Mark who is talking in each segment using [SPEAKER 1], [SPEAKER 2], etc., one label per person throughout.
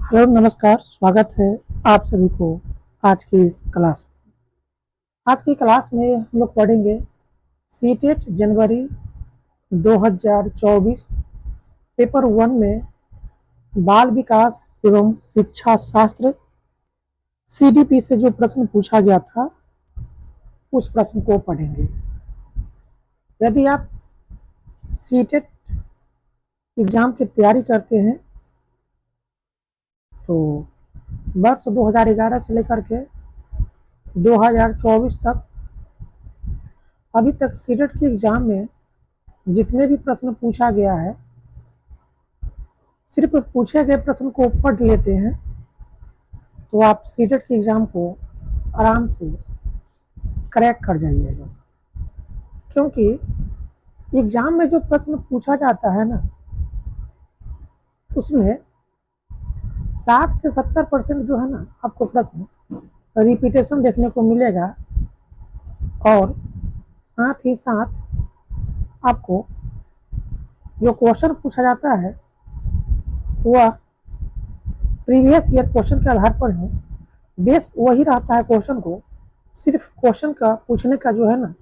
[SPEAKER 1] Hello नमस्कार, स्वागत है आप सभी को आज की इस क्लास में। आज की क्लास में हम लोग पढ़ेंगे सीटेट जनवरी 2024 पेपर 1 में बाल विकास एवं शिक्षा शास्त्र सीडीपी से जो प्रश्न पूछा गया था उस प्रश्न को पढ़ेंगे। यदि आप सीटेट एग्ज़ाम की तैयारी करते हैं तो वर्ष 2011 से लेकर के 2024 तक अभी तक सीटेट के एग्ज़ाम में जितने भी प्रश्न पूछा गया है, सिर्फ पूछे गए प्रश्न को पढ़ लेते हैं तो आप सीटेट के एग्ज़ाम को आराम से क्रैक कर जाइएगा। क्योंकि एग्ज़ाम में जो प्रश्न पूछा जाता है ना, उसमें 60 से 70% जो है ना, आपको प्रश्न रिपीटेशन देखने को मिलेगा और साथ ही साथ आपको जो क्वेश्चन पूछा जाता है वह प्रीवियस ईयर क्वेश्चन के आधार पर है। बेस वही रहता है क्वेश्चन को, सिर्फ क्वेश्चन का पूछने का जो है ना,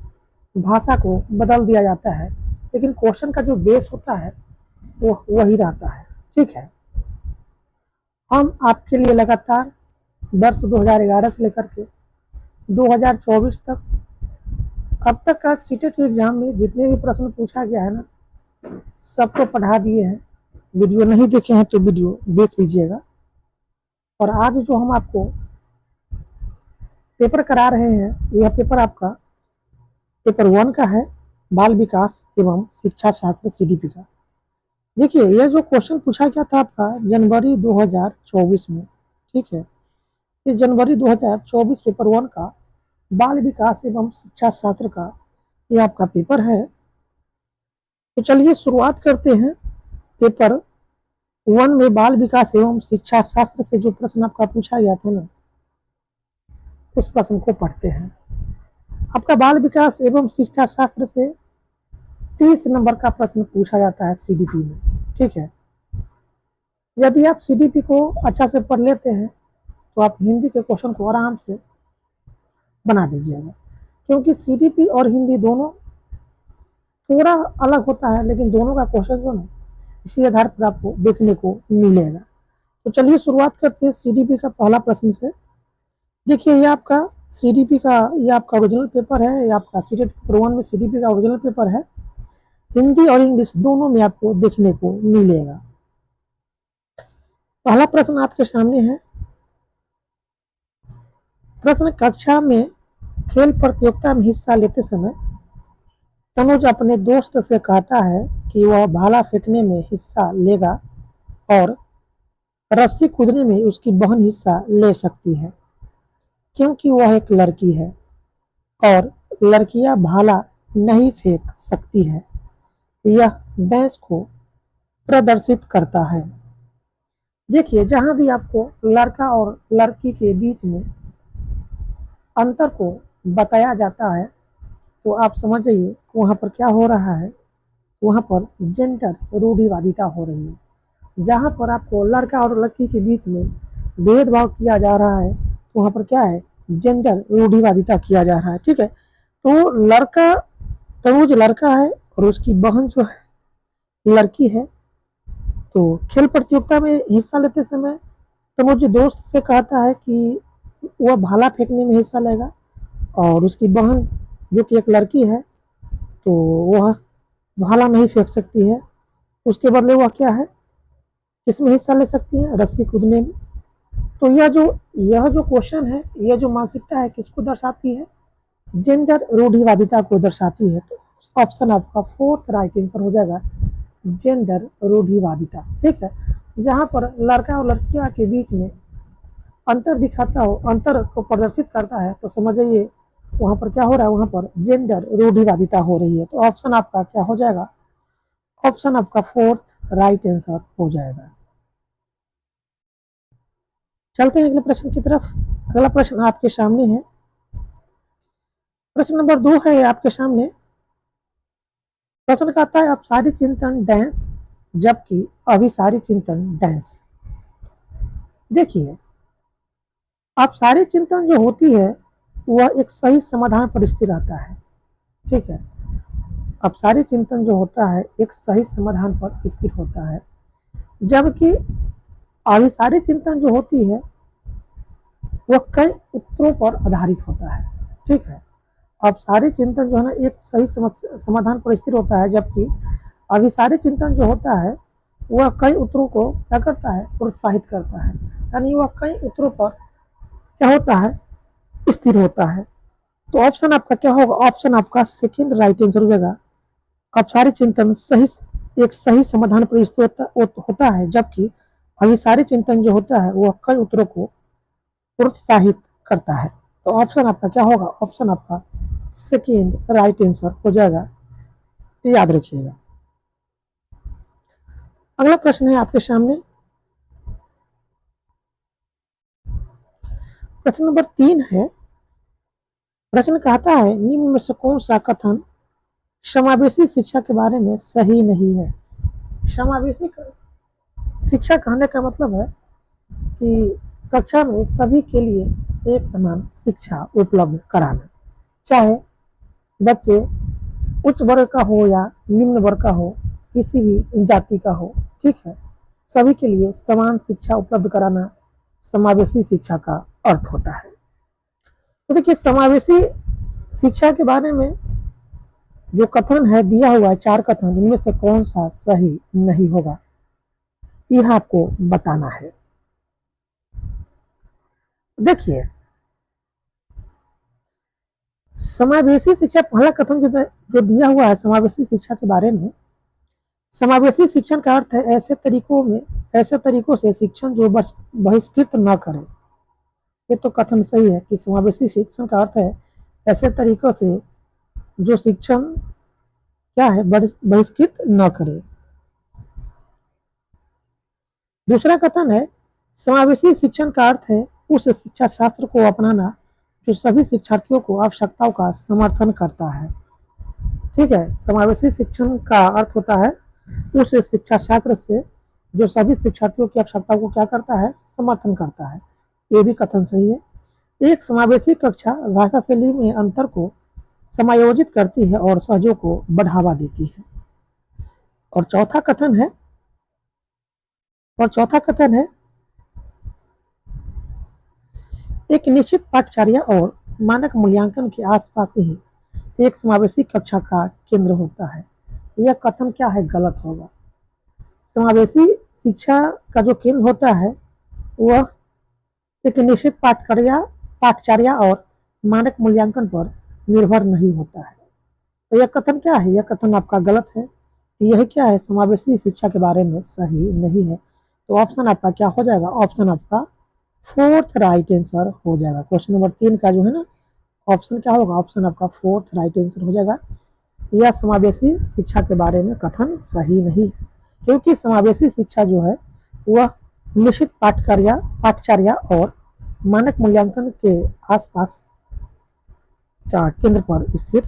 [SPEAKER 1] भाषा को बदल दिया जाता है, लेकिन क्वेश्चन का जो बेस होता है वो वही रहता है। ठीक है, हम आपके लिए लगातार वर्ष 2011 से लेकर के 2024 तक अब तक का सीटेट के एग्जाम में जितने भी प्रश्न पूछा गया है ना, सबको पढ़ा दिए हैं। वीडियो नहीं देखे हैं तो वीडियो देख लीजिएगा। और आज जो हम आपको पेपर करा रहे हैं, यह पेपर आपका पेपर 1 का है, बाल विकास एवं शिक्षा शास्त्र सीडीपी का। देखिए, यह जो क्वेश्चन पूछा गया था आपका जनवरी 2024 में, ठीक है, ये जनवरी 2024 पेपर 1 का बाल विकास एवं शिक्षा शास्त्र का ये आपका पेपर है। तो चलिए शुरुआत करते हैं। पेपर 1 में बाल विकास एवं शिक्षा शास्त्र से जो प्रश्न आपका पूछा गया था ना, उस प्रश्न को पढ़ते हैं। आपका बाल विकास एवं शिक्षा शास्त्र से 30 नंबर का प्रश्न पूछा जाता है सीडीपी में। ठीक है, यदि आप सीडीपी को अच्छा से पढ़ लेते हैं तो आप हिंदी के क्वेश्चन को आराम से बना दीजिएगा। क्योंकि सीडीपी और हिंदी दोनों थोड़ा अलग होता है, लेकिन दोनों का क्वेश्चन जो है इसी आधार पर आपको देखने को मिलेगा। तो चलिए शुरुआत करते हैं सीडीपी का पहला प्रश्न से। देखिए, ये आपका सीडीपी का ये आपका ओरिजिनल पेपर है। ये आपका सीटेट पेपर 1 में सीडीपी का ओरिजिनल पेपर है। हिंदी और इंग्लिश दोनों में आपको देखने को मिलेगा। पहला प्रश्न आपके सामने है। प्रश्न, कक्षा में खेल प्रतियोगिता में हिस्सा लेते समय तनुज अपने दोस्त से कहता है कि वह भाला फेंकने में हिस्सा लेगा और रस्सी कूदने में उसकी बहन हिस्सा ले सकती है, क्योंकि वह एक लड़की है और लड़कियां भाला नहीं फेंक सकती है। यह बहस को प्रदर्शित करता है। देखिए, जहां भी आपको लड़का और लड़की के बीच में अंतर को बताया जाता है तो आप समझ जाइए वहाँ पर क्या हो रहा है, वहाँ पर जेंडर रूढ़िवादिता हो रही है। जहाँ पर आपको लड़का और लड़की के बीच में भेदभाव किया जा रहा है, वहाँ पर क्या है, जेंडर रूढ़िवादिता किया जा रहा है। ठीक है, तो लड़का, तनुज लड़का है और उसकी बहन जो है लड़की है। तो खेल प्रतियोगिता में हिस्सा लेते समय तनुज दोस्त से कहता है कि वह भाला फेंकने में हिस्सा लेगा और उसकी बहन जो कि एक लड़की है तो वह भाला नहीं फेंक सकती है। उसके बदले वह क्या है, किसमें हिस्सा ले सकती है, रस्सी कूदने में। तो यह जो क्वेश्चन है, यह जो मानसिकता है, किसको दर्शाती है, जेंडर रूढ़िवादिता को दर्शाती है। तो ऑप्शन आपका फोर्थ राइट आंसर हो जाएगा, जेंडर रूढ़िवादिता। ठीक है, जहां पर लड़का और लड़कियां के बीच में अंतर दिखाता हो, अंतर को प्रदर्शित करता है, तो समझ जाइए वहां पर क्या हो रहा है, वहां पर जेंडर रूढ़िवादिता हो रही है। तो ऑप्शन आपका क्या हो जाएगा, ऑप्शन आपका फोर्थ राइट आंसर हो जाएगा। चलते हैं अगले प्रश्न की तरफ। अगला प्रश्न आपके सामने है। प्रश्न नंबर 2 है आपके सामने। प्रश्न कहता है, अब सारी चिंतन डैश जबकि अभी सारी चिंतन डैश। देखिए, अब सारी चिंतन जो होती है वह एक सही समाधान पर स्थिर रहता है। ठीक है। अब सारी चिंतन जो होता है एक सही समाधान पर स्थिर होता है, जबकि अभिसारी चिंतन जो होती है वह कई उत्तरों पर आधारित होता है। ठीक है। अब सारे चिंतन जो है ना एक सही समाधान पर स्थिर होता है, जबकि अभिसारी चिंतन जो होता है वह कई उत्तरों को क्या करता है, प्रोत्साहित करता है, यानी वह कई उत्तरों पर क्या होता है, स्थिर होता है। तो ऑप्शन आपका क्या होगा, ऑप्शन आपका सेकंड राइट आंसर हो जाएगा। अब सारे चिंतन सही एक सही समाधान पर स्थिर होता है, जबकि अभिसारी चिंतन जो होता है वह कई उत्तरों को प्रोत्साहित करता है। तो ऑप्शन आपका क्या होगा, ऑप्शन आपका सेकेंड राइट आंसर हो जाएगा, याद रखिएगा। अगला प्रश्न है आपके सामने, प्रश्न नंबर 3 है। प्रश्न कहता है निम्न में से कौन सा कथन समावेशी शिक्षा के बारे में सही नहीं है। समावेशी शिक्षा कहने का मतलब है कि कक्षा में सभी के लिए एक समान शिक्षा उपलब्ध कराना, चाहे बच्चे उच्च वर्ग का हो या निम्न वर्ग का हो, किसी भी जाति का हो। ठीक है। सभी के लिए समान शिक्षा उपलब्ध कराना समावेशी शिक्षा का अर्थ होता है। तो देखिए, समावेशी शिक्षा के बारे में जो कथन है दिया हुआ है 4 कथन, इनमें से कौन सा सही नहीं होगा, यह आपको बताना है। देखिए, समावेशी शिक्षा पहला कथन जो दिया हुआ है समावेशी शिक्षा के बारे में, समावेशी शिक्षण का अर्थ है ऐसे तरीकों से शिक्षण जो बहिष्कृत न करे। ये तो कथन सही है कि समावेशी शिक्षण का अर्थ है ऐसे तरीकों से जो शिक्षण क्या है, बहिष्कृत न करे। दूसरा कथन है समावेशी शिक्षण का अर्थ है उस शिक्षा शास्त्र को अपनाना जो सभी शिक्षार्थियों को आवश्यकताओं का समर्थन करता है। ठीक है। समावेशी शिक्षण का अर्थ होता है उस शिक्षा शास्त्र से जो सभी शिक्षार्थियों की आवश्यकताओं को क्या करता है, समर्थन करता है। ये भी कथन सही है। एक समावेशी कक्षा भाषा शैली में अंतर को समायोजित करती है और सहयोग को बढ़ावा देती है। और चौथा कथन है एक निश्चित पाठचर्या और मानक मूल्यांकन के आसपास ही एक समावेशी कक्षा का केंद्र होता है। यह कथन क्या है, गलत होगा। समावेशी शिक्षा का जो केंद्र होता है वह एक निश्चित पाठचर्या और मानक मूल्यांकन पर निर्भर नहीं होता है। तो यह कथन क्या है, यह कथन आपका गलत है। यह क्या है, समावेशी शिक्षा के बारे में सही नहीं है। तो ऑप्शन आपका क्या हो जाएगा, ऑप्शन आपका फोर्थ राइट आंसर हो जाएगा। क्वेश्चन नंबर 3 का जो है ना ऑप्शन क्या होगा, ऑप्शन आपका फोर्थ राइट आंसर हो जाएगा। यह समावेशी शिक्षा के बारे में कथन सही नहीं है, क्योंकि समावेशी शिक्षा जो है वह निश्चित पाठचर्या और मानक मूल्यांकन के आसपास का केंद्र पर स्थिर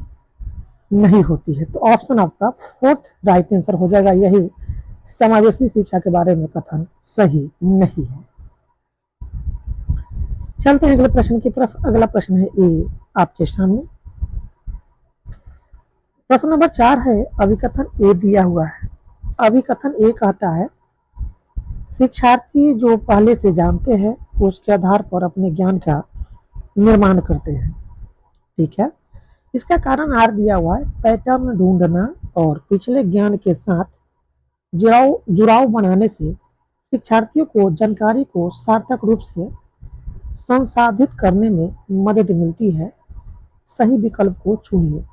[SPEAKER 1] नहीं होती है। तो ऑप्शन आपका फोर्थ राइट आंसर हो जाएगा। यही समावेशी शिक्षा के बारे में कथन सही नहीं है। चलते हैं अगले प्रश्न की तरफ। अगला प्रश्न है ए आपके सामने। प्रश्न नंबर 4 है, अभिकथन ए दिया हुआ है। अभिकथन ए कहता है शिक्षार्थी जो पहले से जानते हैं उसके आधार पर अपने ज्ञान का निर्माण करते हैं। ठीक है। इसका कारण आर दिया हुआ है, पैटर्न ढूंढना और पिछले ज्ञान के साथ जुड़ाव बनाने से शिक्षार्थियों को जानकारी को सार्थक रूप से संसाधित करने में मदद मिलती है। सही विकल्प को चुनिए।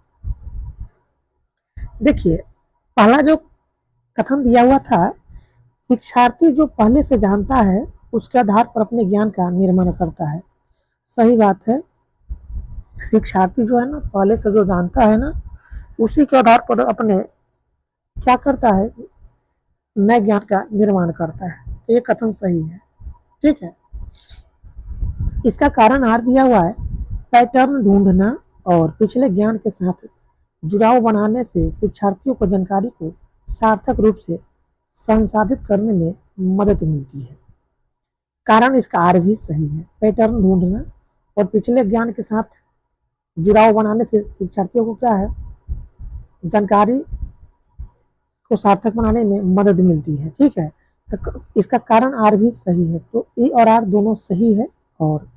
[SPEAKER 1] देखिए, पहला जो कथन दिया हुआ था, शिक्षार्थी जो पहले से जानता है उसके आधार पर अपने ज्ञान का निर्माण करता है। सही बात है। शिक्षार्थी जो है ना पहले से जो जानता है ना उसी के आधार पर अपने क्या करता है, नए ज्ञान का निर्माण करता है। तो ये कथन सही है। ठीक है। इसका कारण आर दिया हुआ है, पैटर्न ढूंढना और पिछले ज्ञान के साथ जुड़ाव बनाने से शिक्षार्थियों को जानकारी को सार्थक रूप से संसाधित करने में मदद मिलती है। कारण इसका आर भी सही है। पैटर्न ढूंढना और पिछले ज्ञान के साथ जुड़ाव बनाने से शिक्षार्थियों को क्या है, जानकारी को सार्थक बनाने में मदद मिलती है। ठीक है, तो इसका कारण आर भी सही है, तो ए और आर दोनों सही है और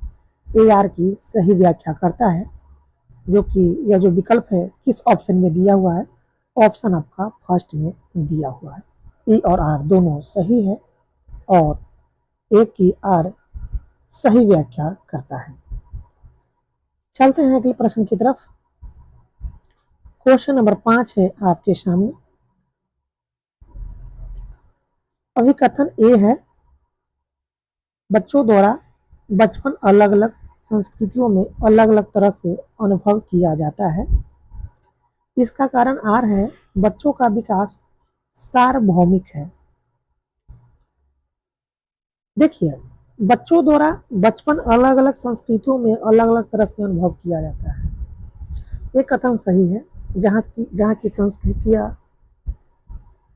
[SPEAKER 1] ए आर की सही व्याख्या करता है, जो कि यह जो विकल्प है किस ऑप्शन में दिया हुआ है, ऑप्शन आपका फर्स्ट में दिया हुआ है। ई और आर दोनों सही है और ए की आर सही व्याख्या करता है। चलते हैं अगले प्रश्न की तरफ। क्वेश्चन नंबर 5 है आपके सामने। अभिकथन ए है, बच्चों द्वारा बचपन अलग अलग संस्कृतियों में अलग अलग तरह से अनुभव किया जाता है। इसका कारण आर है, बच्चों का विकास सार्वभौमिक है। देखिए, बच्चों द्वारा बचपन अलग अलग संस्कृतियों में अलग अलग तरह से अनुभव किया जाता है, ये कथन सही है। जहाँ की संस्कृतियाँ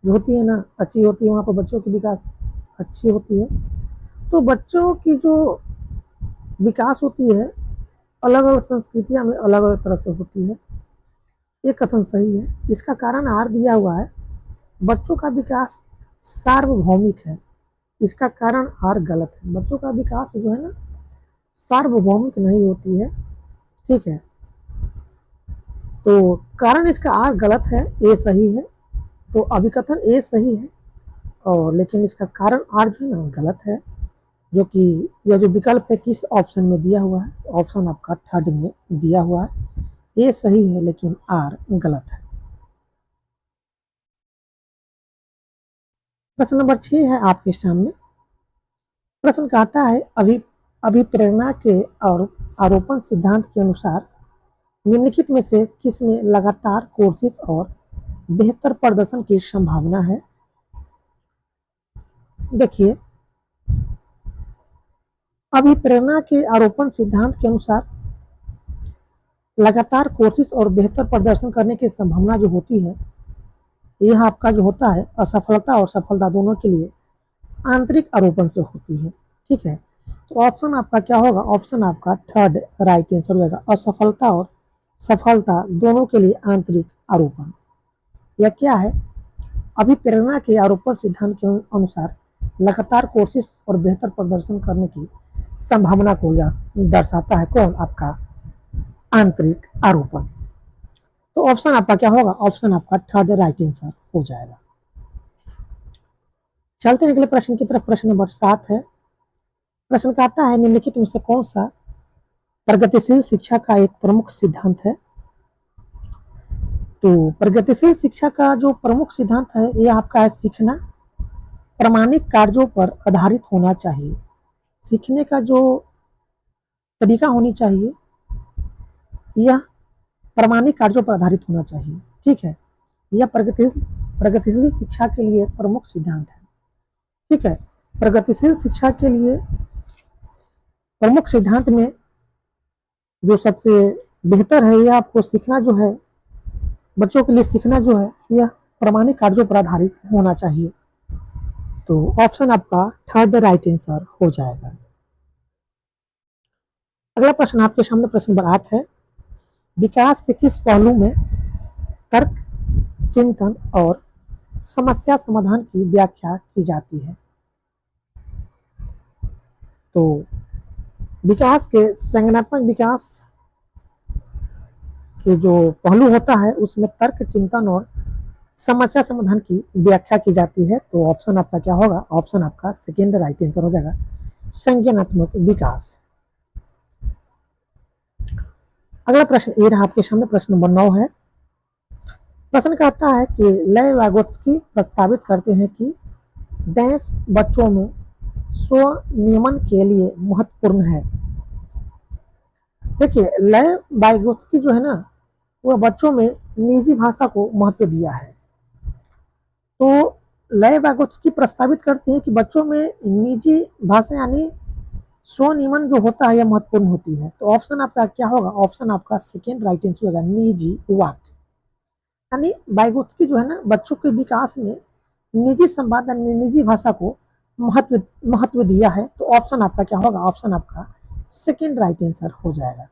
[SPEAKER 1] जो होती है ना अच्छी होती है, वहाँ पर बच्चों की विकास अच्छी होती है। तो बच्चों की जो विकास होती है अलग अलग संस्कृतियाँ में अलग अलग तरह से होती है, ये कथन सही है। इसका कारण आर दिया हुआ है, बच्चों का विकास सार्वभौमिक है। इसका कारण आर गलत है। बच्चों का विकास जो है ना सार्वभौमिक नहीं होती है। ठीक है, तो कारण इसका आर गलत है, ए सही है। तो अभिकथन ए सही है और लेकिन इसका कारण आर जो है ना गलत है, जो कि यह जो विकल्प है किस ऑप्शन में दिया हुआ है, ऑप्शन आपका थर्ड में दिया हुआ है। ए सही है लेकिन आर गलत है। प्रश्न नंबर 6 है आपके सामने। प्रश्न कहता है, अभिप्रेरणा के और आरोपण सिद्धांत के अनुसार निम्नलिखित में से किसमें लगातार कोशिश और बेहतर प्रदर्शन की संभावना है। देखिए, अभिप्रेरणा के आरोपण सिद्धांत के अनुसार लगातार कोशिश और बेहतर प्रदर्शन करने की संभावना जो होती है, यह आपका जो होता है असफलता और सफलता दोनों के लिए आंतरिक आरोपण से होती है। ठीक है, तो ऑप्शन आपका क्या होगा, ऑप्शन आपका थर्ड राइट आंसर होगा। असफलता और सफलता दोनों के लिए आंतरिक आरोपण। यह क्या है, अभिप्रेरणा के आरोपण सिद्धांत के अनुसार लगातार कोशिश और बेहतर प्रदर्शन करने की संभावना को यह दर्शाता है। कौन, आपका आंतरिक आरोपण। तो ऑप्शन आपका क्या होगा, ऑप्शन आपका थर्ड राइट आंसर हो जाएगा। चलते हैं अगले प्रश्न की तरफ। प्रश्न नंबर 7 है। प्रश्न कहता है, निम्नलिखित में से कौन सा प्रगतिशील शिक्षा का एक प्रमुख सिद्धांत है। तो प्रगतिशील शिक्षा का जो प्रमुख सिद्धांत है यह आपका है, सीखना प्रामाणिक कार्यों पर आधारित होना चाहिए। सीखने का जो तरीका होनी चाहिए यह प्रामाणिक कार्यों पर आधारित होना चाहिए। ठीक है, यह प्रगतिशील शिक्षा के लिए प्रमुख सिद्धांत है। ठीक है, प्रगतिशील शिक्षा के लिए प्रमुख सिद्धांत में जो सबसे बेहतर है, यह आपको सीखना जो है, बच्चों के लिए सीखना जो है यह प्रामाणिक कार्यों पर आधारित होना चाहिए। तो ऑप्शन आपका थर्ड राइट आंसर हो जाएगा। अगला प्रश्न आपके सामने प्रश्न नंबर 8 है। विकास के किस पहलू में तर्क, चिंतन और समस्या समाधान की व्याख्या की जाती है। तो विकास के संज्ञानात्मक विकास के जो पहलू होता है उसमें तर्क, चिंतन और समस्या समाधान की व्याख्या की जाती है। तो ऑप्शन आपका क्या होगा, ऑप्शन आपका सेकेंड राइट आंसर हो जाएगा, संज्ञानात्मक विकास। अगला प्रश्न ये रहा आपके सामने, प्रश्न नंबर 9 है। प्रश्न कहता है कि लेव वागोत्स्की प्रस्तावित करते हैं कि डैश बच्चों में स्व नियमन के लिए महत्वपूर्ण है। देखिए, लेव वागोत्स्की जो है ना वह बच्चों में निजी भाषा को महत्व दिया है। तो लेव वागोत्स्की प्रस्तावित करते हैं कि बच्चों में निजी भाषा यानी स्वनियमन जो होता है यह महत्वपूर्ण होती है। तो ऑप्शन आपका क्या होगा, ऑप्शन आपका सेकेंड राइट आंसर होगा, निजी वाक्य। यानी वाइगोत्स्की जो है ना बच्चों के विकास में निजी संवाद यानी निजी भाषा को महत्व महत्व दिया है, तो ऑप्शन आपका क्या होगा? ऑप्शन आपका सेकेंड राइट आंसर हो जाएगा।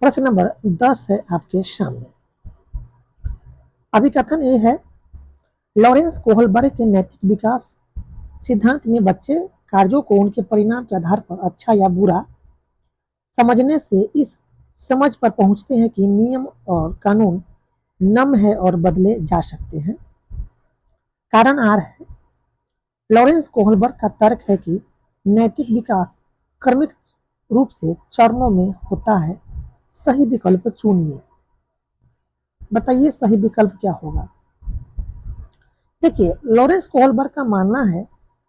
[SPEAKER 1] प्रश्न नंबर 10 है आपके सामने। अभिकथन ये है, लॉरेंस कोहलबर्ग के नैतिक विकास सिद्धांत में बच्चे कार्यों को उनके परिणाम के आधार पर अच्छा या बुरा समझने से इस समझ पर पहुंचते हैं कि नियम और कानून नम है और बदले जा सकते हैं। कारण आर है, लॉरेंस कोहलबर्ग का तर्क है कि नैतिक विकास क्रमिक रूप से चरणों में होता है। सही विकल्प चुनिए। बताइए सही विकल्प क्या होगा? देखिए, लॉरेंस कोहलबर्ग का मानना है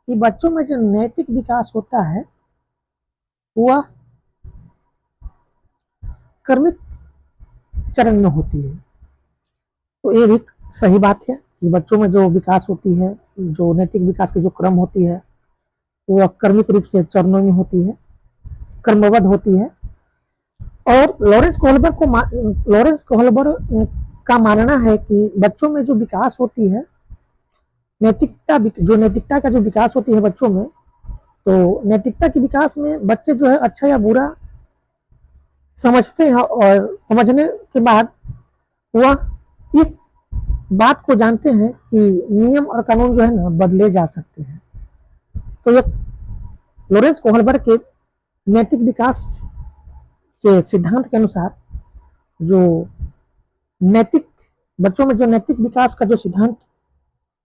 [SPEAKER 1] कि बच्चों में जो नैतिक विकास होता है वह क्रमिक चरण में होती है। तो ये भी सही बात है कि बच्चों में जो विकास होती है, जो नैतिक विकास की जो क्रम होती है, वह क्रमिक रूप से चरणों में होती है, क्रमबद्ध होती है। और लॉरेंस कोहलबर्ग का मानना है कि बच्चों में जो विकास होती है, नैतिकता का जो विकास होती है बच्चों में, तो नैतिकता के विकास में बच्चे जो है अच्छा या बुरा समझते हैं और समझने के बाद वह इस बात को जानते हैं कि नियम और कानून जो है ना बदले जा सकते हैं। तो ये लॉरेंस कोहलबर्ग के नैतिक विकास के सिद्धांत के अनुसार जो नैतिक बच्चों में जो नैतिक विकास का जो सिद्धांत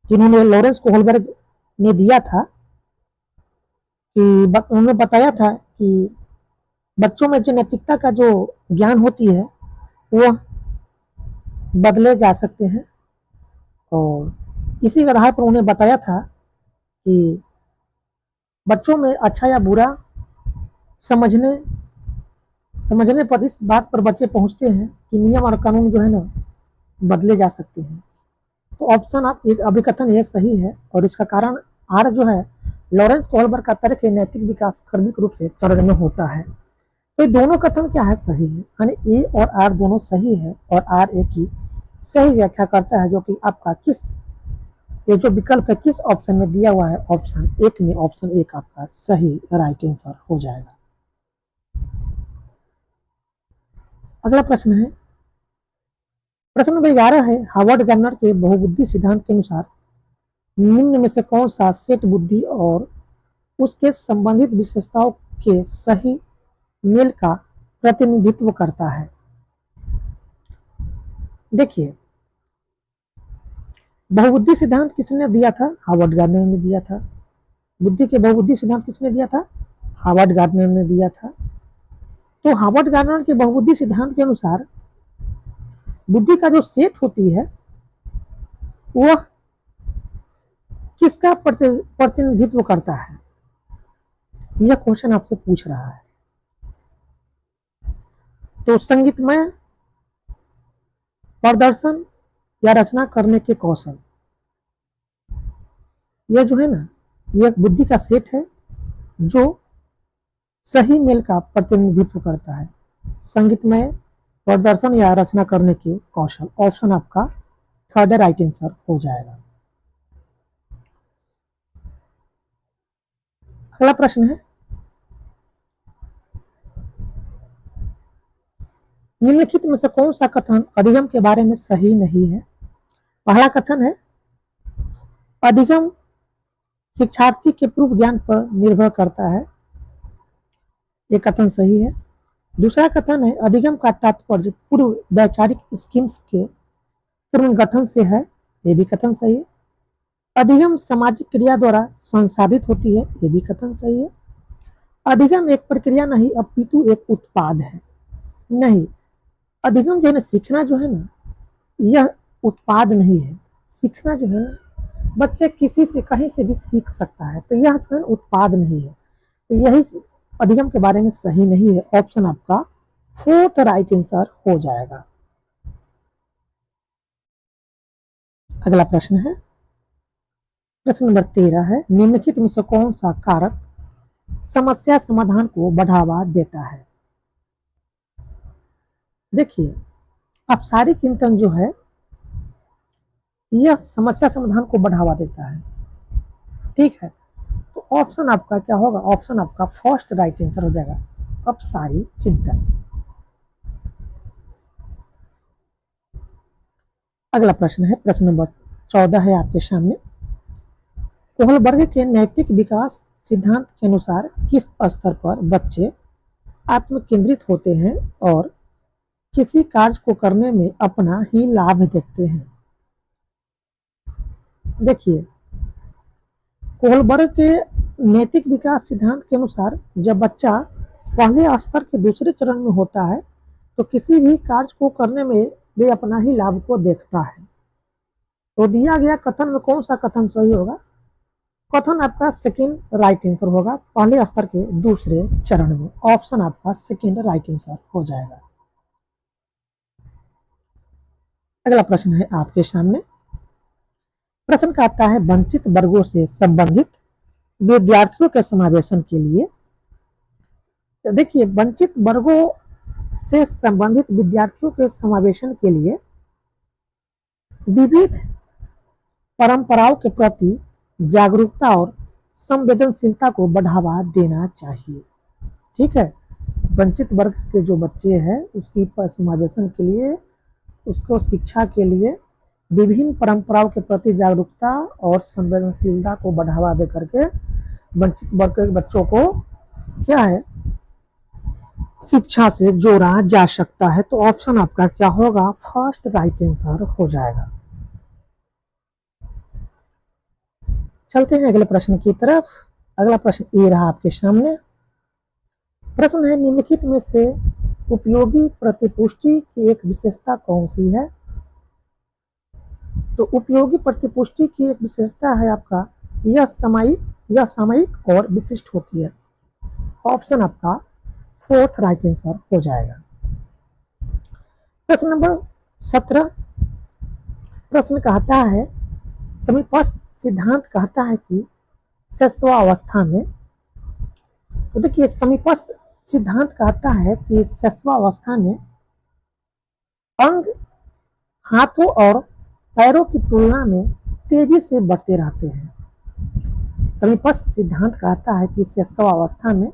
[SPEAKER 1] जिन्होंने लॉरेंस कोहलबर्ग ने दिया था कि उन्होंने बताया था कि बच्चों में जो नैतिकता का जो ज्ञान होती है वह बदले जा सकते हैं। और इसी आधार पर उन्हें बताया था कि बच्चों में अच्छा या बुरा समझने समझने पर इस बात पर बच्चे पहुंचते हैं कि नियम और कानून जो है ना बदले जा सकते हैं। तो ऑप्शन आप एक अभिकथन ये सही है और इसका कारण आर जो है, लॉरेंस कोहलबर्ग का तर्क है नैतिक विकास क्रमिक रूप से चरण में होता है। तो ये दोनों कथन क्या है? सही है, यानी ए और आर दोनों सही है और आर ए की सही व्याख्या करता है, जो कि आपका ये जो विकल्प है किस ऑप्शन में दिया हुआ है? ऑप्शन एक में, ऑप्शन एक आपका सही राइट आंसर हो जाएगा। अगला प्रश्न है, प्रश्न नंबर 11 है, हार्वर्ड गवर्नर के बहुबुद्धि सिद्धांत के अनुसार निम्न में से कौन सा सेट बुद्धि और उसके संबंधित विशेषताओं के सही मेल का प्रतिनिधित्व करता है? देखिए, बहुबुद्धि सिद्धांत किसने दिया था? हार्वर्ड गार्डनर ने दिया था। बुद्धि के बहुबुद्धि सिद्धांत किसने दिया था? हार्वर्ड गार्डनर ने दिया था। तो हार्वर्ड गार्डनर के बहुबुद्धि सिद्धांत के अनुसार बुद्धि का जो सेट होती है वह किसका प्रतिनिधित्व करता है? यह क्वेश्चन आपसे पूछ रहा है। तो संगीतमय प्रदर्शन या रचना करने के कौशल, यह जो है ना, यह बुद्धि का सेट है जो सही मेल का प्रतिनिधित्व करता है। संगीतमय प्रदर्शन या रचना करने के कौशल, ऑप्शन आपका थर्ड राइट आंसर हो जाएगा। अगला प्रश्न है, निम्नलिखित में से कौन सा कथन अधिगम के बारे में सही नहीं है? पहला कथन है, अधिगम शिक्षार्थी के पूर्व ज्ञान पर निर्भर करता है। ये कथन सही है। दूसरा कथन है, अधिगम का तात्पर्य पूर्व वैचारिक स्कीम्स के पुनर्गठन से है। ये भी कथन सही है। अधिगम सामाजिक क्रिया द्वारा संसाधित होती है। ये भी कथन सही है। अधिगम एक प्रक्रिया नहीं अपितु एक उत्पाद है। नहीं, अधिगम जो है ना, सीखना जो है ना, यह उत्पाद नहीं है। सीखना जो है ना, बच्चे किसी से कहीं से भी सीख सकता है, तो यह जो है उत्पाद नहीं है। तो यही अधिगम के बारे में सही नहीं है। ऑप्शन आपका फोर्थ राइट आंसर हो जाएगा। अगला प्रश्न है, प्रश्न नंबर 13 है, निम्नलिखित में से कौन सा कारक समस्या समाधान को बढ़ावा देता है? देखिए, अपसारी चिंतन जो है यह समस्या समाधान को बढ़ावा देता है। ठीक है, तो ऑप्शन आपका क्या होगा? ऑप्शन आपका फर्स्ट राइट आंसर हो जाएगा, अपसारी चिंतन। अगला प्रश्न है, प्रश्न नंबर 14 है आपके सामने। कोहलबर्ग के नैतिक विकास सिद्धांत के अनुसार किस स्तर पर बच्चे आत्मकेंद्रित होते हैं और किसी कार्य को करने में अपना ही लाभ देखते हैं? देखिए, कोहलबर्ग के नैतिक विकास सिद्धांत के अनुसार जब बच्चा पहले स्तर के दूसरे चरण में होता है तो किसी भी कार्य को करने में वे अपना ही लाभ को देखता है। तो दिया गया कथन में कौन सा कथन सही होगा? कथन आपका सेकंड राइट आंसर होगा, पहले स्तर के दूसरे चरण में। ऑप्शन आपका सेकंड राइट आंसर हो जाएगा। अगला प्रश्न है आपके सामने। प्रश्न का आता है, वंचित वर्गों से संबंधित विद्यार्थियों के समावेशन के लिए। तो देखिए, वंचित वर्गों से संबंधित विद्यार्थियों के समावेशन के लिए विविध परंपराओं के प्रति जागरूकता और संवेदनशीलता को बढ़ावा देना चाहिए। ठीक है, वंचित वर्ग के जो बच्चे हैं उसकी समावेशन के लिए, उसको शिक्षा के लिए विभिन्न परंपराओं के प्रति जागरूकता और संवेदनशीलता को बढ़ावा दे करके वंचित वर्ग के बच्चों को क्या है, शिक्षा से जोड़ा जा सकता है। तो ऑप्शन आपका क्या होगा? फर्स्ट राइट आंसर हो जाएगा। चलते हैं अगले प्रश्न की तरफ। अगला प्रश्न ये रहा आपके सामने। प्रश्न है, निम्नलिखित में से उपयोगी प्रतिपुष्टि की एक विशेषता कौन सी है? तो उपयोगी प्रतिपुष्टि की एक विशेषता है आपका, यह सामयिक और विशिष्ट होती है। ऑप्शन आपका फोर्थ राइट आंसर हो जाएगा। प्रश्न नंबर 17। प्रश्न कहता है, समीपस्थ सिद्धांत कहता है कि शैशवावस्था में, तो देखिए समीपस्थ सिद्धांत कहता है कि शैशवावस्था में अंग हाथों और पैरों की तुलना में तेजी से बढ़ते रहते हैं। समीपस्थ सिद्धांत कहता है कि शैशवावस्था में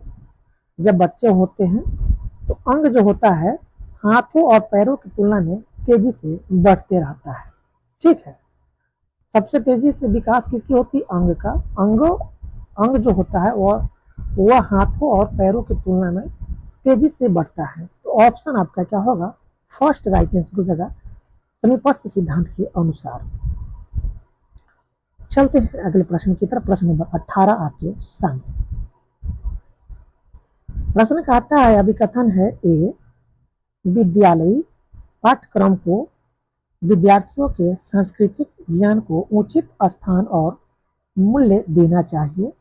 [SPEAKER 1] जब बच्चे होते हैं तो अंग जो होता है हाथों और पैरों की तुलना में तेजी से बढ़ते रहता है। ठीक है, सबसे तेजी से विकास किसकी होती है? अंग का। अंग जो होता है वह हाथों और पैरों की तुलना में तेजी से बढ़ता है। तो ऑप्शन आपका क्या होगा? फर्स्ट राइट आंसर हो जाएगा, समीपस्थ सिद्धांत के अनुसार। चलते हैं अगले प्रश्न की तरफ। प्रश्न नंबर 18 आपके सामने। प्रश्न कहता है, अभिकथन है ए, विद्यालयी पाठ्यक्रम को विद्यार्थियों के सांस्कृतिक ज्ञान को उचित स्थान और मूल्य देना चाहिए।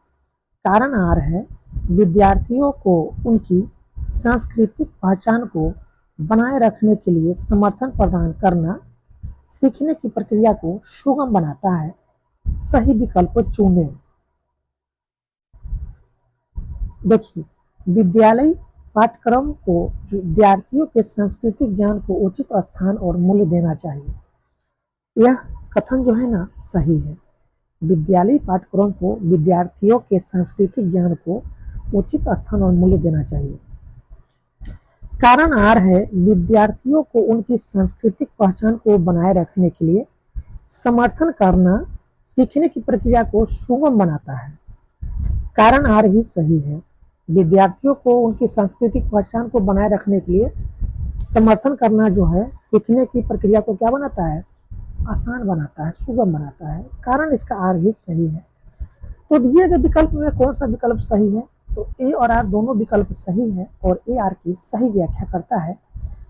[SPEAKER 1] कारण आर है, विद्यार्थियों को उनकी सांस्कृतिक पहचान को बनाए रखने के लिए समर्थन प्रदान करना सीखने की प्रक्रिया को सुगम बनाता है। सही विकल्प चुनें। देखिए, विद्यालय पाठ्यक्रम को विद्यार्थियों के सांस्कृतिक ज्ञान को उचित स्थान और मूल्य देना चाहिए। यह कथन जो है ना सही है। विद्यालय पाठ्यक्रम को विद्यार्थियों के सांस्कृतिक ज्ञान को उचित स्थान और मूल्य देना चाहिए। कारण आर है, विद्यार्थियों को उनकी सांस्कृतिक पहचान को बनाए रखने के लिए समर्थन करना सीखने की प्रक्रिया को सुगम बनाता है। कारण आर भी सही है। विद्यार्थियों को उनकी सांस्कृतिक पहचान को बनाए रखने के लिए समर्थन करना जो है सीखने की प्रक्रिया को क्या बनाता है? आसान बनाता है, सुगम बनाता है। कारण इसका आर भी सही है। तो दिए गए विकल्प में कौन सा विकल्प सही है? तो ए और आर दोनों विकल्प सही है और ए आर की सही व्याख्या करता है,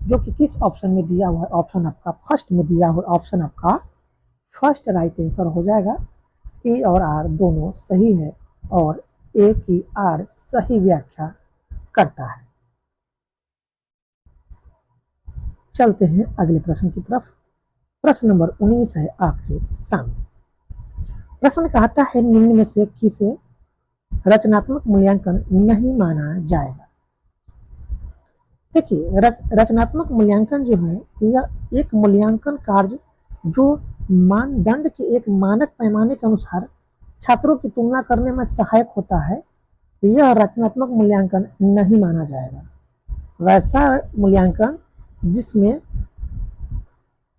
[SPEAKER 1] जो कि किस ऑप्शन में दिया हुआ है? ऑप्शन आपका फर्स्ट में दिया हुआ, ऑप्शन आपका फर्स्ट राइट आंसर हो जाएगा। ए और आर दोनों सही है और ए की आर सही व्याख्या करता है। चलते हैं अगले प्रश्न की तरफ। प्रश्न नंबर 19 है आपके सामने। प्रश्न कहता है, निम्न में से किसे रचनात्मक मूल्यांकन नहीं माना जाएगा? देखिए, रचनात्मक मूल्यांकन जो है यह एक मूल्यांकन कार्य जो मानदंड के एक मानक पैमाने के अनुसार छात्रों की तुलना करने में सहायक होता है, यह रचनात्मक मूल्यांकन नहीं माना जाएगा। वैसा मूल्यांकन जिसमें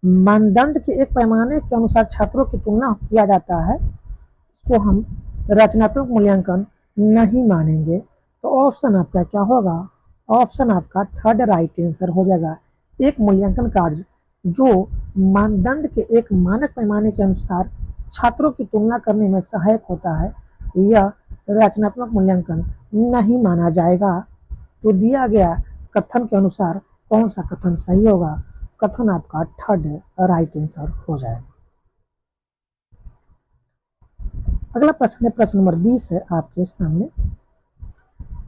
[SPEAKER 1] मानदंड के एक पैमाने के अनुसार छात्रों की तुलना किया जाता है, उसको हम रचनात्मक मूल्यांकन नहीं मानेंगे। तो ऑप्शन आपका क्या होगा? ऑप्शन आपका थर्ड राइट आंसर हो जाएगा। एक मूल्यांकन कार्य जो मानदंड के एक मानक पैमाने के अनुसार छात्रों की तुलना करने में सहायक होता है, यह रचनात्मक मूल्यांकन नहीं माना जाएगा। तो दिया गया कथन के अनुसार कौन सा कथन सही होगा? कथन आपका थर्ड राइट आंसर हो जाएगा। अगला प्रश्न है, प्रश्न नंबर 20 है आपके सामने।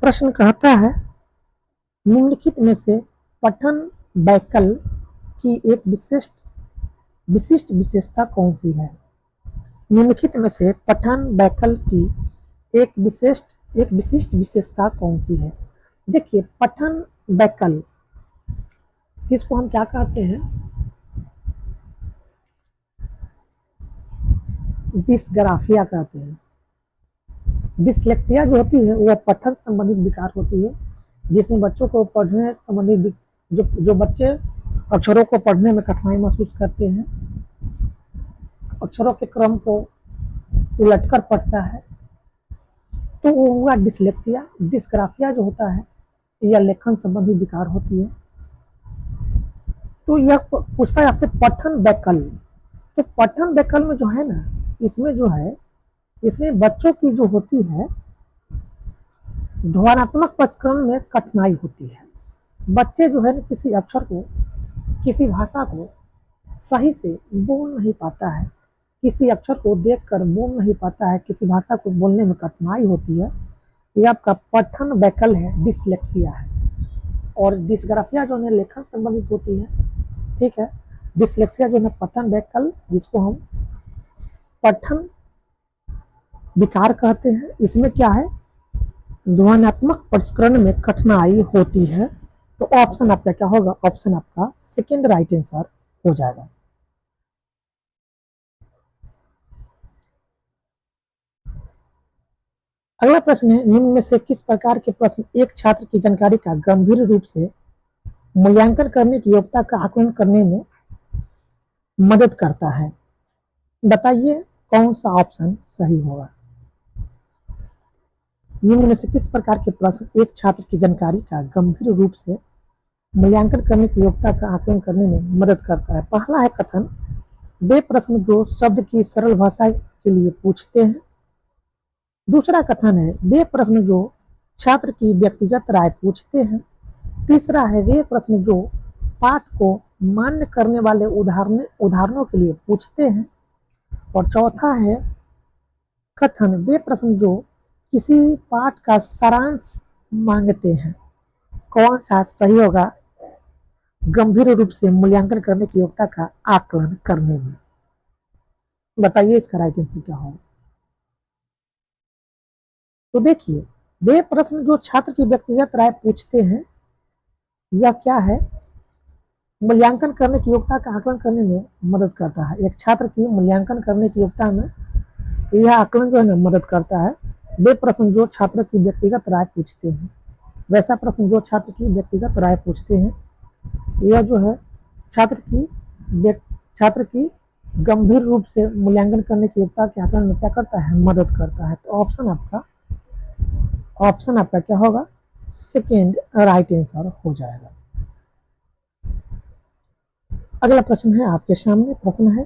[SPEAKER 1] प्रश्न कहता है, निम्नलिखित में से पठन वैकल्प की एक विशिष्ट विशेषता कौन सी है? निम्नलिखित में से पठन वैकल्प की एक विशिष्ट विशेषता कौन सी है? देखिए, पठन वैकल्प किसको हम क्या कहते हैं? डिसग्राफिया कहते हैं। डिसलेक्सिया जो होती है वह पठन संबंधित विकार होती है, जिसमें बच्चों को पढ़ने संबंधित जो बच्चे अक्षरों को पढ़ने में कठिनाई महसूस करते हैं, अक्षरों के क्रम को उलटकर पढ़ता है, तो वो हुआ डिसलेक्सिया। डिसग्राफिया जो होता है यह लेखन संबंधी विकार होती है। तो यह पूछता है आपसे पठन वैकल्प। तो पठन वैकल्प में जो है ना, इसमें बच्चों की जो होती है ध्वन्यात्मक प्रसंस्करण में कठिनाई होती है। बच्चे जो है ना किसी अक्षर को, किसी भाषा को सही से बोल नहीं पाता है, किसी अक्षर को देखकर बोल नहीं पाता है, किसी भाषा को बोलने में कठिनाई होती है, ये आपका पठन वैकल्प है, डिसलेक्सिया है। और डिसग्राफिया जो है लेखन संबंधित होती है, ठीक है। डिसलेक्सिया जो है पठन वैकल्प, जिसको हम पठन विकार कहते हैं, इसमें क्या है? ध्वन्यात्मक प्रसंस्करण में कठिनाई होती है। तो ऑप्शन आपका क्या होगा? ऑप्शन आपका सेकेंड राइट आंसर हो जाएगा। अगला प्रश्न है, निम्न में से किस प्रकार के प्रश्न एक छात्र की जानकारी का गंभीर रूप से मूल्यांकन करने की योग्यता का आकलन करने में मदद करता है? बताइए कौन सा ऑप्शन सही होगा? निम्न में से किस प्रकार के प्रश्न एक छात्र की जानकारी का गंभीर रूप से मूल्यांकन करने की योग्यता का आकलन करने में मदद करता है? पहला है कथन, वे प्रश्न जो शब्द की सरल भाषा के लिए पूछते हैं। दूसरा कथन है, वे प्रश्न जो छात्र की व्यक्तिगत राय पूछते हैं। तीसरा है, वे प्रश्न जो पाठ को मान्य करने वाले उदाहरणों के लिए पूछते हैं। और चौथा है कथन, वे प्रश्न जो किसी पाठ का सारांश मांगते हैं। कौन सा सही होगा गंभीर रूप से मूल्यांकन करने की योग्यता का आकलन करने में? बताइए इसका राइट आंसर क्या होगा? तो देखिए, वे प्रश्न जो छात्र की व्यक्तिगत राय पूछते हैं, यह क्या है? मूल्यांकन करने की योग्यता का आकलन करने में मदद करता है। एक छात्र की मूल्यांकन करने की योग्यता में यह आकलन जो है ना मदद करता है। वे प्रश्न जो छात्र की व्यक्तिगत राय पूछते हैं, वैसा प्रश्न जो छात्र की व्यक्तिगत राय पूछते हैं, यह जो है छात्र की गंभीर रूप से मूल्यांकन करने की योग्यता के आकलन में क्या करता है? मदद करता है। तो ऑप्शन आपका क्या होगा? सेकेंड राइट आंसर हो जाएगा। अगला प्रश्न है आपके सामने। प्रश्न है,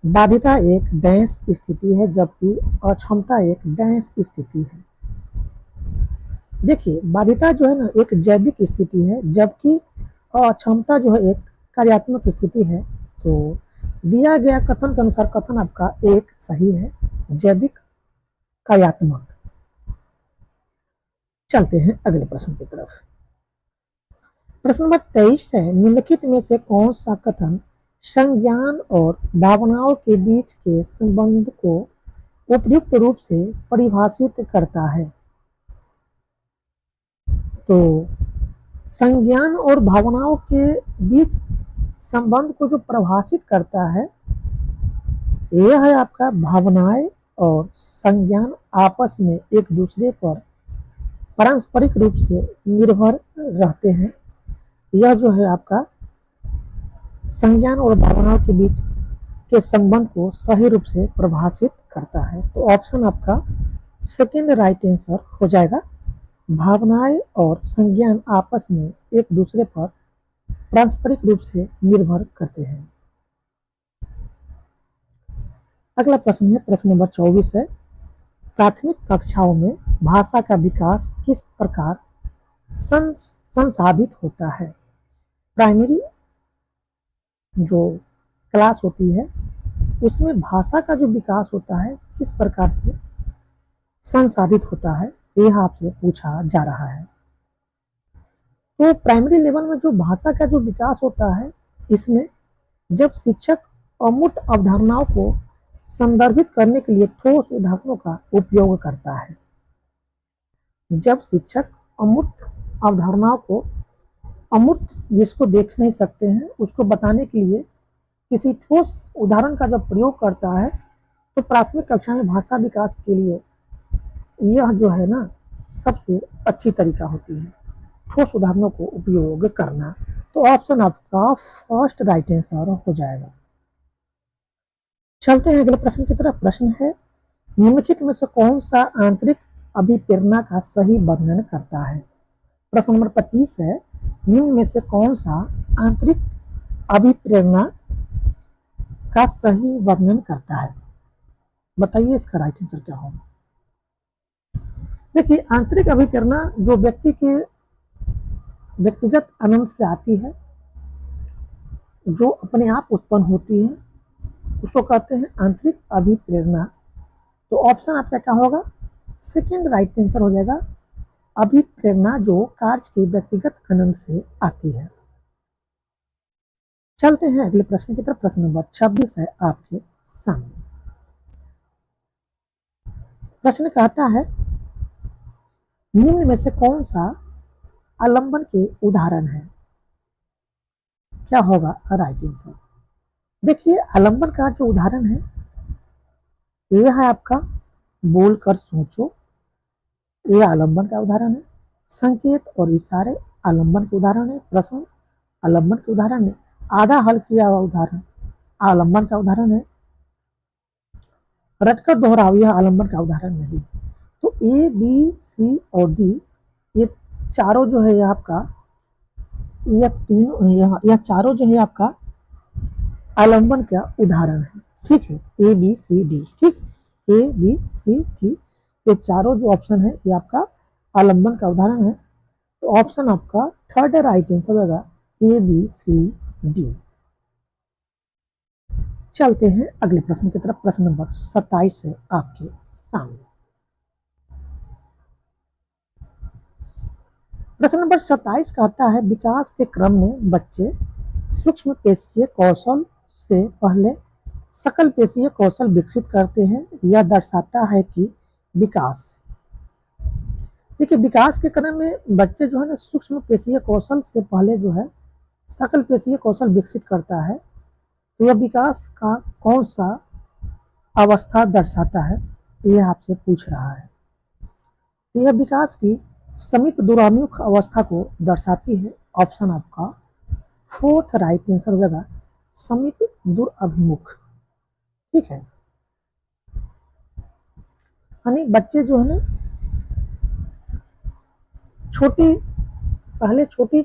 [SPEAKER 1] बाध्यता एक डैश स्थिति है जबकि अक्षमता एक डैश स्थिति है। देखिए, बाध्यता जो है ना एक जैविक स्थिति है, जबकि अक्षमता जो है एक कार्यात्मक स्थिति है। तो दिया गया कथन के अनुसार कथन आपका एक सही है, जैविक कार्यात्मक। चलते हैं अगले प्रश्न की तरफ। प्रश्न नंबर 23 है, निम्नलिखित में से कौन सा कथन संज्ञान और भावनाओं के बीच के संबंध को उपयुक्त रूप से परिभाषित करता है? तो संज्ञान और भावनाओं के बीच संबंध को जो परिभाषित करता है, यह है आपका भावनाएं और संज्ञान आपस में एक दूसरे पर पारस्परिक रूप से निर्भर रहते हैं। यह जो है आपका संज्ञान और भावनाओं के बीच के संबंध को सही रूप से परिभाषित करता है। तो ऑप्शन आपका सेकेंड राइट आंसर हो जाएगा। भावनाएं और संज्ञान आपस में एक दूसरे पर पारस्परिक रूप से निर्भर करते हैं। अगला प्रश्न है, प्रश्न नंबर 24 है, प्राथमिक कक्षाओं में भाषा का विकास किस प्रकार संसाधित होता है? प्राइमरी जो क्लास होती है उसमें भाषा का जो विकास होता है किस प्रकार से संसाधित होता है, यह आपसे पूछा जा रहा है। तो प्राइमरी लेवल में जो भाषा का जो विकास होता है, इसमें जब शिक्षक अमूर्त अवधारणाओं को संदर्भित करने के लिए ठोस उदाहरणों का उपयोग करता है। जब शिक्षक अमूर्त अवधारणाओं को, अमूर्त जिसको देख नहीं सकते हैं, उसको बताने के लिए किसी ठोस उदाहरण का जब प्रयोग करता है, तो प्राथमिक कक्षा में भाषा विकास के लिए यह जो है ना सबसे अच्छी तरीका होती है, ठोस उदाहरणों को उपयोग करना। तो ऑप्शन आपका फर्स्ट राइट आंसर हो जाएगा। चलते हैं अगले प्रश्न की तरफ। प्रश्न है, निम्नलिखित में से कौन सा आंतरिक अभिप्रेरणा का सही वर्णन करता है? प्रश्न नंबर 25 है, निम्न में से कौन सा आंतरिक अभिप्रेरणा का सही वर्णन करता है? बताइए इसका राइट आंसर क्या होगा। देखिए, आंतरिक अभिप्रेरणा जो व्यक्ति के व्यक्तिगत आनंद से आती है, जो अपने आप उत्पन्न होती है, उसको कहते हैं आंतरिक अभिप्रेरणा। तो ऑप्शन आपका क्या होगा? सेकेंड राइट आंसर हो जाएगा। अभिप्रेरणा जो कार्य के व्यक्तिगत आनंद से आती है। चलते हैं अगले प्रश्न की तरफ। प्रश्न नंबर 26 है आपके सामने। प्रश्न कहता है, निम्न में से कौन सा आलंबन के उदाहरण है? क्या होगा राइट आंसर? देखिए, आलंबन का जो उदाहरण है यह है आपका बोलकर सोचो, यह आलंबन का उदाहरण है। संकेत और इशारे आलंबन के उदाहरण है। प्रश्न आलंबन के उदाहरण है। आधा हल किया हुआ उदाहरण आलंबन का उदाहरण है। रटकर दोहराव यह आलंबन का उदाहरण नहीं है। तो ए, बी, सी और डी ये चारों जो है आपका, यह चारों जो है आपका आलंबन का उदाहरण है। ठीक है, ए बी सी डी। ठीक, ए बी सी डी ये चारों जो ऑप्शन है ये आपका आलंबन का उदाहरण है। तो ऑप्शन आपका थर्ड राइट आंसर होगा, ए बी सी डी। चलते हैं अगले प्रश्न की तरफ। प्रश्न नंबर 27 है आपके सामने। प्रश्न नंबर 27 कहता है, विकास के क्रम में बच्चे सूक्ष्म पेशीय कौशल से पहले सकल पेशीय कौशल विकसित करते हैं। यह दर्शाता है कि विकास, देखिए विकास के क्रम में बच्चे जो है ना सूक्ष्म पेशीय कौशल से पहले जो है सकल पेशीय कौशल विकसित करता है। तो यह विकास का कौन सा अवस्था दर्शाता है, यह आपसे पूछ रहा है। तो यह विकास की समीप दूराभिमुख अवस्था को दर्शाती है। ऑप्शन आपका फोर्थ राइट आंसर हो जाएगा, समीप दूर अभिमुख। ठीक है, यानी बच्चे जो है ना पहले छोटी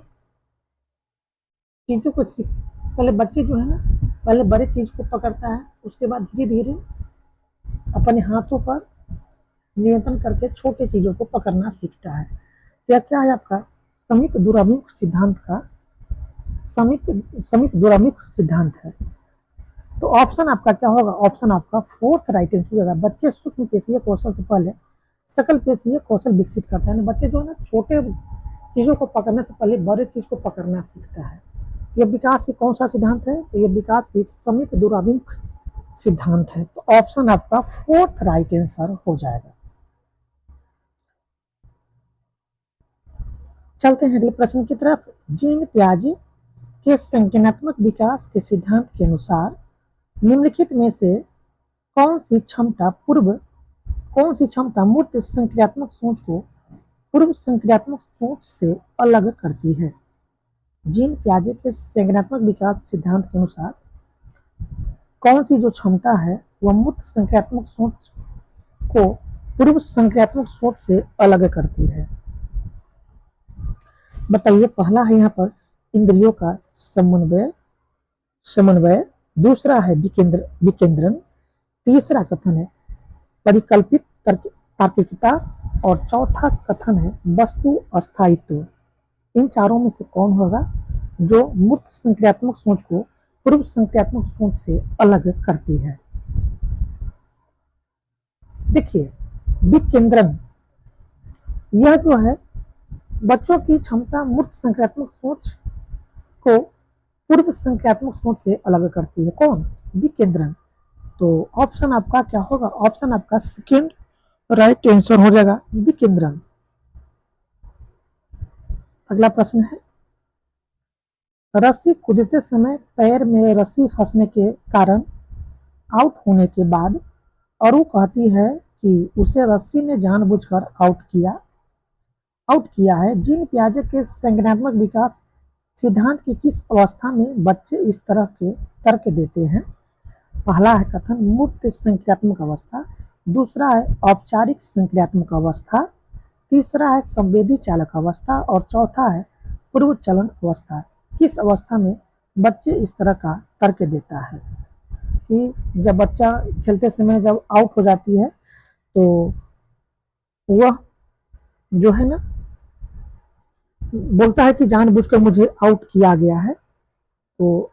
[SPEAKER 1] चीजों को सीख, पहले बच्चे जो है ना पहले बड़े चीज को पकड़ता है, उसके बाद धीरे धीरे अपने हाथों पर नियंत्रण करके छोटे चीजों को पकड़ना सीखता है। तो क्या है आपका समीप दूराभिमुख सिद्धांत का समीप दूराभिमुख सिद्धांत है। तो ऑप्शन आपका क्या होगा? ऑप्शन आपका फोर्थ राइट आंसर होगा। बच्चे सूक्ष्म पेशीय कौशल से पहले सकल पेशीय कौशल विकसित करते हैं। बच्चे जो है ना छोटे चीजों को पकड़ने से पहले बड़े चीज को पकड़ना सीखता है। यह विकास की कौन सा सिद्धांत है? तो यह विकास की समीप दूराभिमुख सिद्धांत है। तो ऑप्शन आपका फोर्थ राइट आंसर हो जाएगा। चलते हैं अगले प्रश्न की तरफ। जीन पियाजे के संज्ञानात्मक विकास के सिद्धांत के अनुसार निम्नलिखित में से कौन सी क्षमता मूर्त संक्रियात्मक सोच को पूर्व संक्रियात्मक सोच से अलग करती है? जीन पियाजे के संज्ञानात्मक विकास सिद्धांत के अनुसार कौन सी जो क्षमता है वह मूर्त संक्रियात्मक सोच को पूर्व संक्रियात्मक सोच से अलग करती है? बताइए। पहला है यहाँ पर इंद्रियों का समन्वय, दूसरा है विकेंद्रन, तीसरा कथन है परिकल्पित तार्किकता और चौथा कथन है वस्तु अस्थायित्व। इन चारों में से कौन होगा जो मूर्त संक्रियात्मक सोच को पूर्व संक्रियात्मक सोच से अलग करती है? देखिए, विकेंद्रन यह जो है बच्चों की क्षमता मूर्त संक्रियात्मक सोच को पूर्व संक्रियात्मक सोच से अलग करती है। कौन? विकेंद्रन। तो ऑप्शन आपका क्या होगा? ऑप्शन आपका सेकेंड राइट आंसर हो जाएगा, विकेंद्रन। अगला प्रश्न है, रस्सी कूदते समय पैर में रस्सी फंसने के कारण आउट होने के बाद अरु कहती है कि उसे रस्सी ने जानबूझकर आउट किया है। जीन पियाजे के संज्ञानात्मक विकास सिद्धांत की किस अवस्था में बच्चे इस तरह के तर्क देते हैं? पहला है कथन मूर्त संक्रियात्मक अवस्था, दूसरा है औपचारिक संक्रियात्मक अवस्था, तीसरा है संवेदी चालक अवस्था और चौथा है पूर्व चलन अवस्था। किस अवस्था में बच्चे इस तरह का तर्क देता है कि जब बच्चा खेलते समय जब आउट हो जाती है तो वह जो है ना बोलता है कि जानबूझकर मुझे आउट किया गया है। तो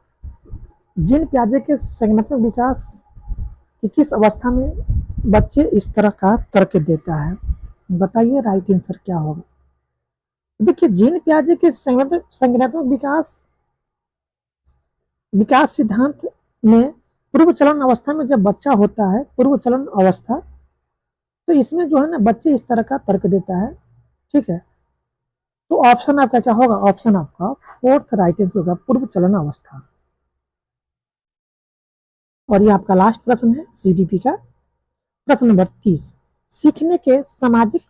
[SPEAKER 1] जीन पियाजे के संज्ञानात्मक विकास की किस अवस्था में बच्चे इस तरह का तर्क देता है? बताइए राइट आंसर क्या होगा। देखिए, जीन पियाजे के संज्ञानात्मक विकास सिद्धांत में पूर्व चलन अवस्था में जब बच्चा होता है, पूर्व चलन अवस्था, तो इसमें जो है ना बच्चे इस तरह का तर्क देता है। ठीक है, तो ऑप्शन आपका क्या होगा? ऑप्शन आपका फोर्थ राइट आंसर होगा, पूर्व चलन अवस्था। और ये आपका लास्ट प्रश्न है सीडीपी का, प्रश्न नंबर 30। सीखने के सामाजिक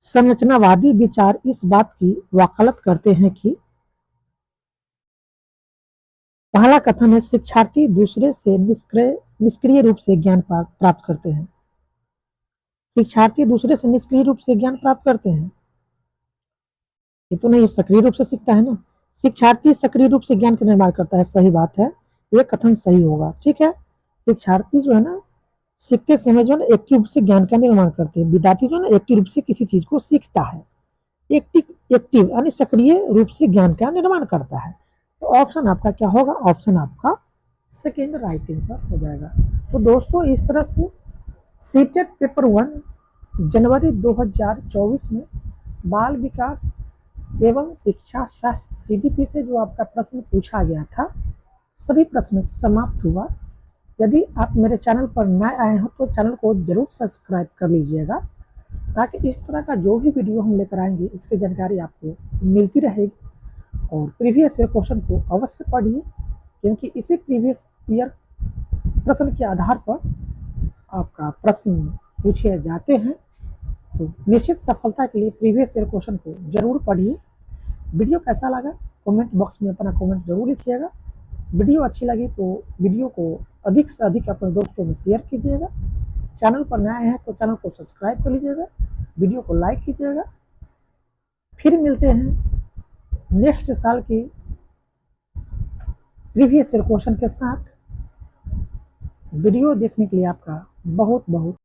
[SPEAKER 1] संरचनावादी विचार इस बात की वकालत करते हैं कि पहला कथन है शिक्षार्थी दूसरे से निष्क्रिय रूप से ज्ञान प्राप्त करते हैं। शिक्षार्थी दूसरे से निष्क्रिय रूप से ज्ञान प्राप्त करते हैं, ये तो नहीं, सक्रिय रूप से सीखता है ना। शिक्षार्थी सक्रिय रूप से ज्ञान का निर्माण करता है, सही बात है, ये कथन सही होगा। ठीक है, शिक्षार्थी जो है ना सीखते समय जो है ना एक्टिव रूप से ज्ञान का निर्माण करते हैं। विद्यार्थी जो है ना एक्टिव रूप से किसी चीज को सीखता है, एक्टिव यानी सक्रिय रूप से ज्ञान का निर्माण करता है। तो ऑप्शन आपका क्या होगा? ऑप्शन आपका सेकेंड राइट आंसर हो जाएगा। तो दोस्तों, इस तरह से सीटेट पेपर 1 जनवरी 2024 में बाल विकास एवं शिक्षा शास्त्र सीडीपी से जो आपका प्रश्न पूछा गया था, सभी प्रश्न समाप्त हुआ। यदि आप मेरे चैनल पर नए आए हो तो चैनल को जरूर सब्सक्राइब कर लीजिएगा, ताकि इस तरह का जो भी वीडियो हम लेकर आएंगे इसकी जानकारी आपको मिलती रहेगी। और प्रीवियस ईयर क्वेश्चन को अवश्य पढ़िए, क्योंकि इसी प्रीवियस ईयर प्रश्न के आधार पर आपका प्रश्न पूछे जाते हैं। तो निश्चित सफलता के लिए प्रीवियस ईयर क्वेश्चन को जरूर पढ़िए। वीडियो कैसा लगा कमेंट बॉक्स में अपना कमेंट जरूर लिखिएगा। वीडियो अच्छी लगी तो वीडियो को अधिक से अधिक अपने दोस्तों में शेयर कीजिएगा। चैनल पर नए हैं तो चैनल को सब्सक्राइब कर लीजिएगा, वीडियो को लाइक कीजिएगा। फिर मिलते हैं नेक्स्ट साल की प्रीवियस ईयर क्वेश्चन के साथ। वीडियो देखने के लिए आपका बहुत बहुत